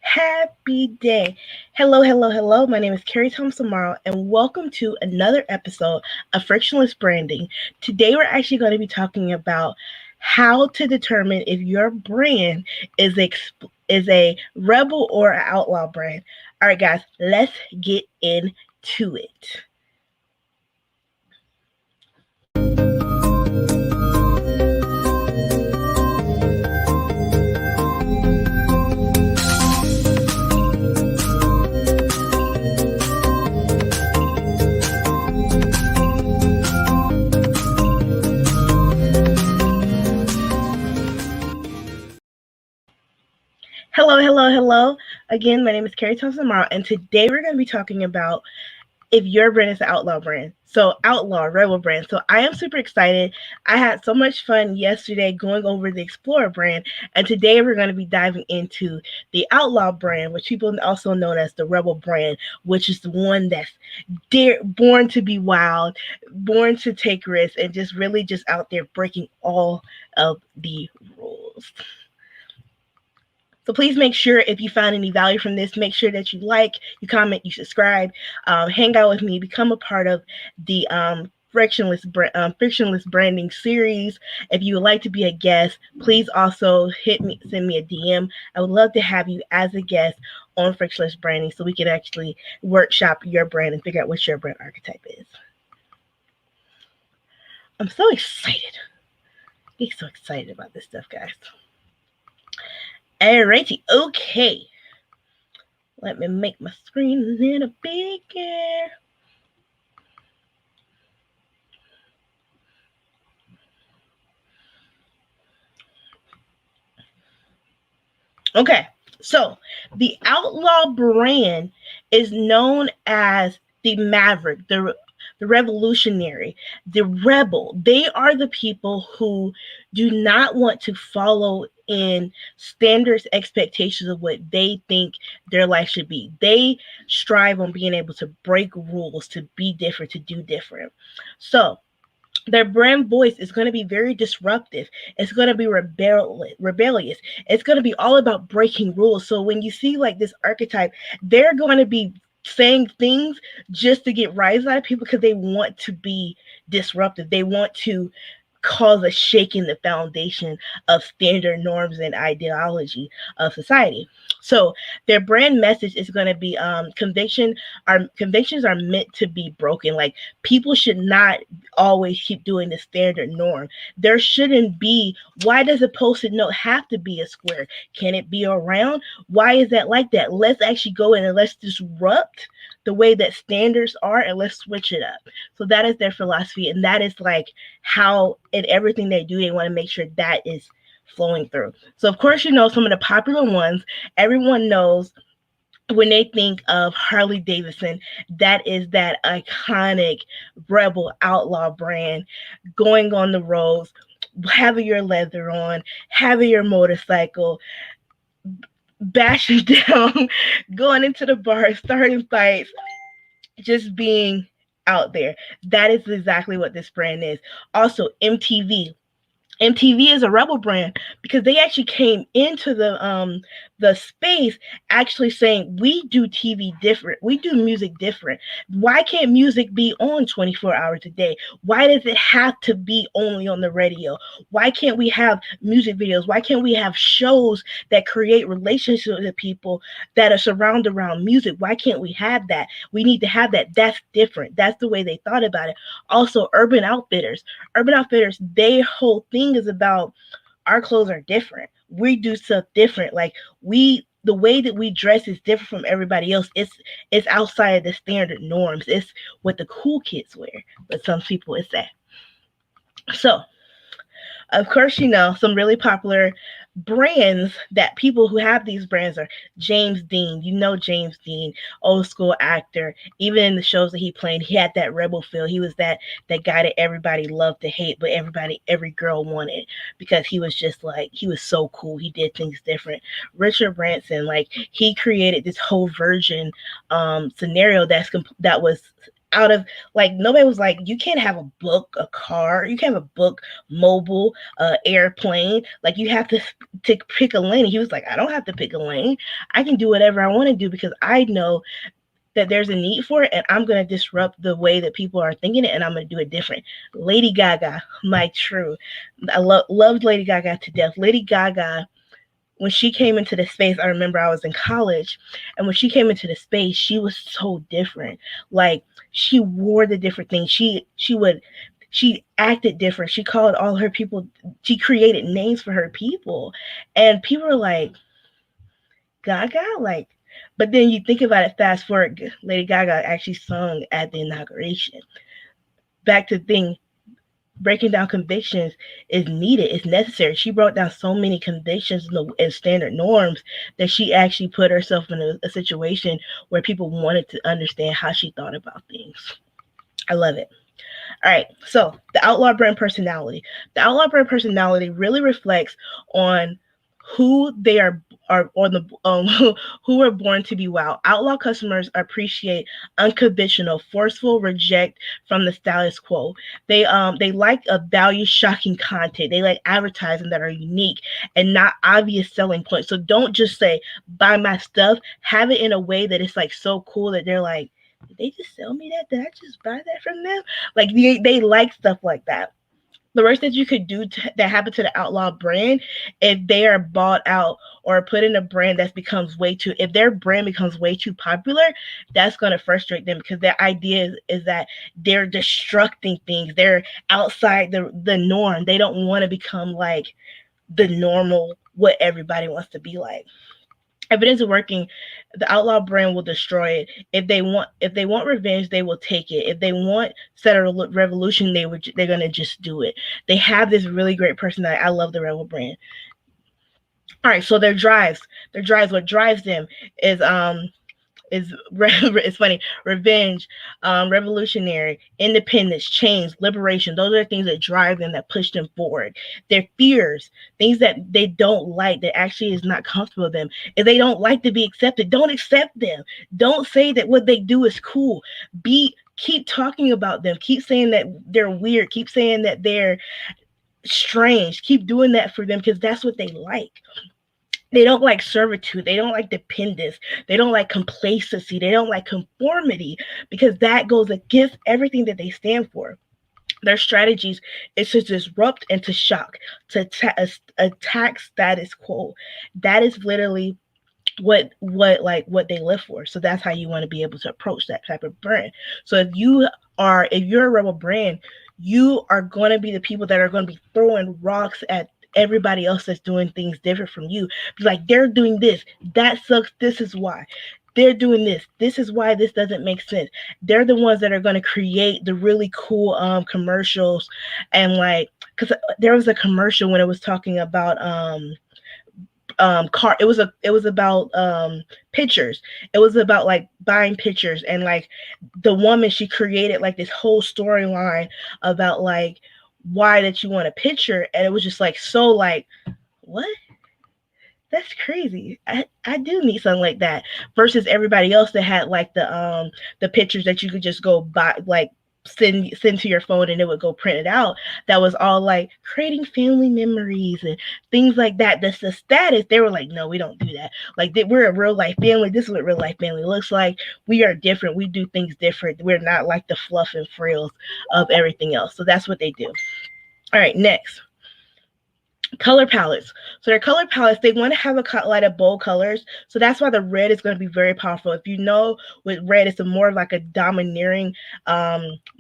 Happy day. Hello, hello, hello. My name is Carrie Thompson Morrow, and welcome to another episode of Frictionless Branding. Today, we're actually going to be talking about how to determine if your brand is a rebel or an outlaw brand. All right, guys, let's get into it. Hello, hello, hello. Again, my name is Carrie Thompson Morrow, and today we're going to be talking about if your brand is an outlaw brand. So outlaw, rebel brand. So I am super excited. I had so much fun yesterday going over the Explorer brand. And today we're going to be diving into the outlaw brand, which people also known as the rebel brand, which is the one that's born to be wild, born to take risks, and just really just out there breaking all of the rules. So please make sure if you found any value from this, make sure that you like, you comment, you subscribe, hang out with me, become a part of the frictionless branding series. If you would like to be a guest, please also send me a DM. I would love to have you as a guest on frictionless branding so we can actually workshop your brand and figure out what your brand archetype is. I'm so excited. I'm so excited about this stuff, guys. Alrighty, okay. Let me make my screen a little bigger. Okay, so the Outlaw brand is known as the Maverick, the revolutionary, the rebel. They are the people who do not want to follow in standards expectations of what they think their life should be. They strive on being able to break rules, to be different, to do different. So their brand voice is going to be very disruptive. It's going to be rebellious. It's going to be all about breaking rules. So when you see like this archetype, they're going to be saying things just to get rise out of people because they want to be disruptive. They want to cause a shake in the foundation of standard norms and ideology of society. So their brand message is going to be convictions are meant to be broken. Like people should not always keep doing the standard norm. There shouldn't be. Why does a post-it note have to be a square? Can it be around? Why is that like that? Let's actually go in and let's disrupt the way that standards are and let's switch it up. So that is their philosophy, and that is like how in everything they do, they want to make sure that is flowing through. So of course, you know, some of the popular ones, everyone knows when they think of Harley Davidson, that is that iconic rebel outlaw brand going on the roads, having your leather on, having your motorcycle, bashing down, going into the bar, starting fights, just being out there. That is exactly what this brand is. Also, MTV. MTV is a rebel brand because they actually came into the space actually saying we do TV different. We do music different. Why can't music be on 24 hours a day? Why does it have to be only on the radio? Why can't we have music videos? Why can't we have shows that create relationships with people that are surrounded around music? Why can't we have that? We need to have that. That's different. That's the way they thought about it. Also, Urban Outfitters, their whole thing is about our clothes are different. We do stuff different. Like the way that we dress is different from everybody else. It's outside of the standard norms. It's what the cool kids wear, but some people it's that. So of course, you know, some really popular brands that people who have these brands are James Dean. You know James Dean, old school actor. Even in the shows that he played, he had that rebel feel. He was that guy that everybody loved to hate, but every girl wanted because he was just like, he was so cool. He did things different. Richard Branson, like he created this whole virgin scenario that was out of, like, nobody was like, you can't have a book, a car, you can't have a book, mobile, airplane. Like, you have to pick a lane. And he was like, I don't have to pick a lane. I can do whatever I want to do because I know that there's a need for it, and I'm going to disrupt the way that people are thinking it, and I'm going to do it different. Lady Gaga, my true. I loved Lady Gaga to death. Lady Gaga, when she came into the space, I remember I was in college, and when she came into the space, she was so different. Like, she wore the different things. She acted different. She called all her people, she created names for her people. And people were like, Gaga? Like, but then you think about it, fast forward, Lady Gaga actually sung at the inauguration. Back to the thing, breaking down convictions is needed, it's necessary. She broke down so many convictions and standard norms that she actually put herself in a situation where people wanted to understand how she thought about things. I love it. All right, so the Outlaw Brand personality. The Outlaw Brand personality really reflects on who they are or the who were born to be wild. Outlaw customers appreciate unconventional, forceful reject from the status quo. They like a value shocking content. They like advertising that are unique and not obvious selling points. So don't just say buy my stuff. Have it in a way that it's like so cool that they're like, did they just sell me that? Did I just buy that from them? Like, they like stuff like that. The worst that you could do that happened to the Outlaw brand, if they are bought out or put in a brand that becomes way too, if their brand becomes way too popular, that's going to frustrate them because their idea is that they're destructing things. They're outside the norm. They don't want to become like the normal, what everybody wants to be like. If it isn't working, the Outlaw brand will destroy it. If they want revenge, they will take it. If they want set a revolution, they're gonna just do it. They have this really great personality. I love the Rebel brand. All right, so their drives. What drives them is it's funny, revenge, revolutionary, independence, change, liberation. Those are the things that drive them, that push them forward. Their fears, things that they don't like, that actually is not comfortable with them. If they don't like to be accepted, don't accept them. Don't say that what they do is cool. Keep talking about them. Keep saying that they're weird. Keep saying that they're strange. Keep doing that for them because that's what they like. They don't like servitude. They don't like dependence. They don't like complacency. They don't like conformity because that goes against everything that they stand for. Their strategies is to disrupt and to shock, to attack status quo. That is literally what they live for. So that's how you want to be able to approach that type of brand. So if you're a Rebel brand, you are going to be the people that are going to be throwing rocks at everybody else that's doing things different from you. Be like, they're doing this, that sucks, this is why. They're doing this is why this doesn't make sense. They're the ones that are going to create the really cool commercials. And like, because there was a commercial when it was talking about car, it was about pictures. It was about like buying pictures, and like the woman, she created like this whole storyline about like why that you want a picture, and it was just like so like, what, that's crazy. I do need something like that versus everybody else that had like the pictures that you could just go buy, like send to your phone and it would go print it out. That was all like creating family memories and things like that. That's the status. They were like, no, we don't do that. Like, we're a real life family. This is what real life family looks like. We are different. We do things different. We're not like the fluff and frills of everything else. So that's what they do. All right, next. Color palettes. So their color palettes, they want to have a light of bold colors. So that's why the red is going to be very powerful. If you know, with red, it's a more of like a domineering,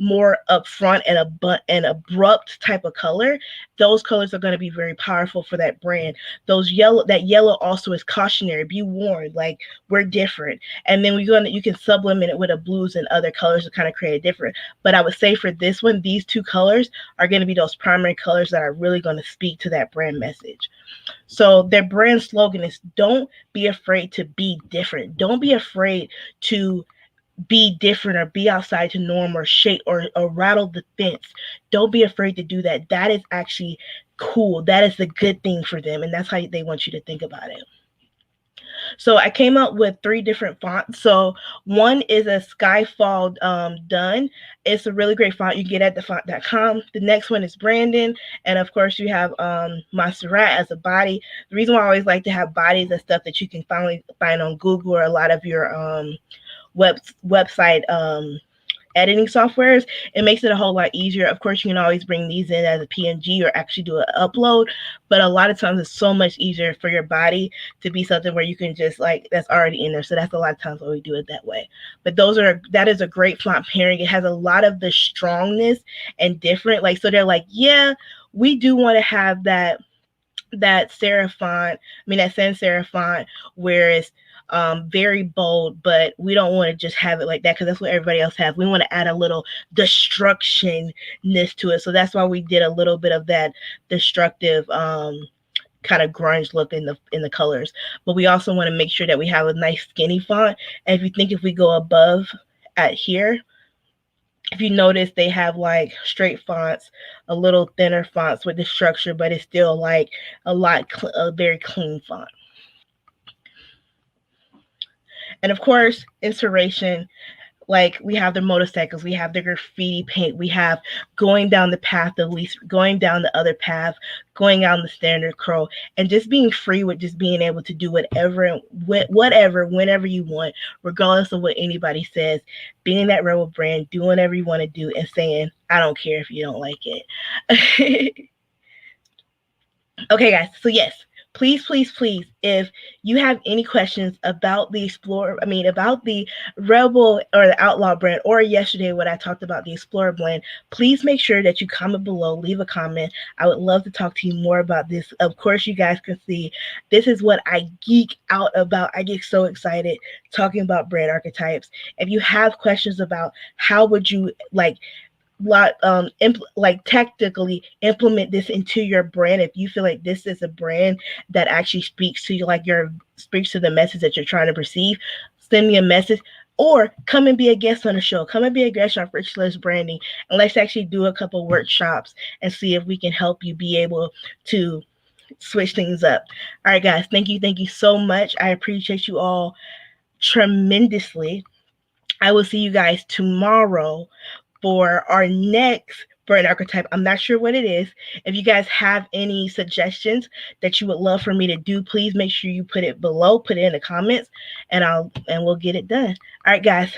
more upfront and abrupt type of color. Those colors are going to be very powerful for that brand. That yellow also is cautionary. Be warned, like, we're different. And then you can sublimate it with a blues and other colors to kind of create a different. But I would say for this one, these two colors are going to be those primary colors that are really going to speak to that brand message. So their brand slogan is, don't be afraid to be different. Don't be afraid to be different or be outside to norm or shake or rattle the fence. Don't be afraid to do that. That is actually cool. That is a good thing for them. And that's how they want you to think about it. So I came up with three different fonts. So one is a Skyfall done. It's a really great font you get at thefont.com. The next one is Brandon, and of course you have Montserrat as a body. The reason why I always like to have bodies and stuff that you can finally find on Google or a lot of your website editing softwares, it makes it a whole lot easier. Of course, you can always bring these in as a PNG or actually do an upload, but a lot of times it's so much easier for your body to be something where you can just like that's already in there. So that's a lot of times why we do it that way. But that is a great font pairing. It has a lot of the strongness and different, like, so they're like, yeah, we do want to have that serif font, that sans serif font, where it's very bold, but we don't want to just have it like that because that's what everybody else has. We want to add a little destructionness to it. So that's why we did a little bit of that destructive kind of grunge look in the colors. But we also want to make sure that we have a nice skinny font. And if you think if we go above at here, if you notice, they have like straight fonts, a little thinner fonts with the structure, but it's still like a very clean font. And of course, inspiration, like we have the motorcycles, we have the graffiti paint, we have going down the path of least, going down the other path, going down the standard crow, and just being free with just being able to do whatever, whenever you want, regardless of what anybody says. Being that rebel brand, doing whatever you want to do, and saying, I don't care if you don't like it. Okay, guys. So yes, please, please, please, if you have any questions about the about the Rebel or the Outlaw brand, or yesterday when I talked about the Explorer blend, please make sure that you comment below, leave a comment. I would love to talk to you more about this. Of course, you guys can see this is what I geek out about. I get so excited talking about brand archetypes. If you have questions about how would you technically implement this into your brand, if you feel like this is a brand that actually speaks to you, speaks to the message that you're trying to perceive, send me a message, or come and be a guest on the show. Come and be a guest on Frictionless Branding, and let's actually do a couple workshops and see if we can help you be able to switch things up. All right, guys, thank you so much. I appreciate you all tremendously. I will see you guys tomorrow for our next brand archetype. I'm not sure what it is. If you guys have any suggestions that you would love for me to do, please make sure you put it below, put it in the comments, and we'll get it done. All right, guys.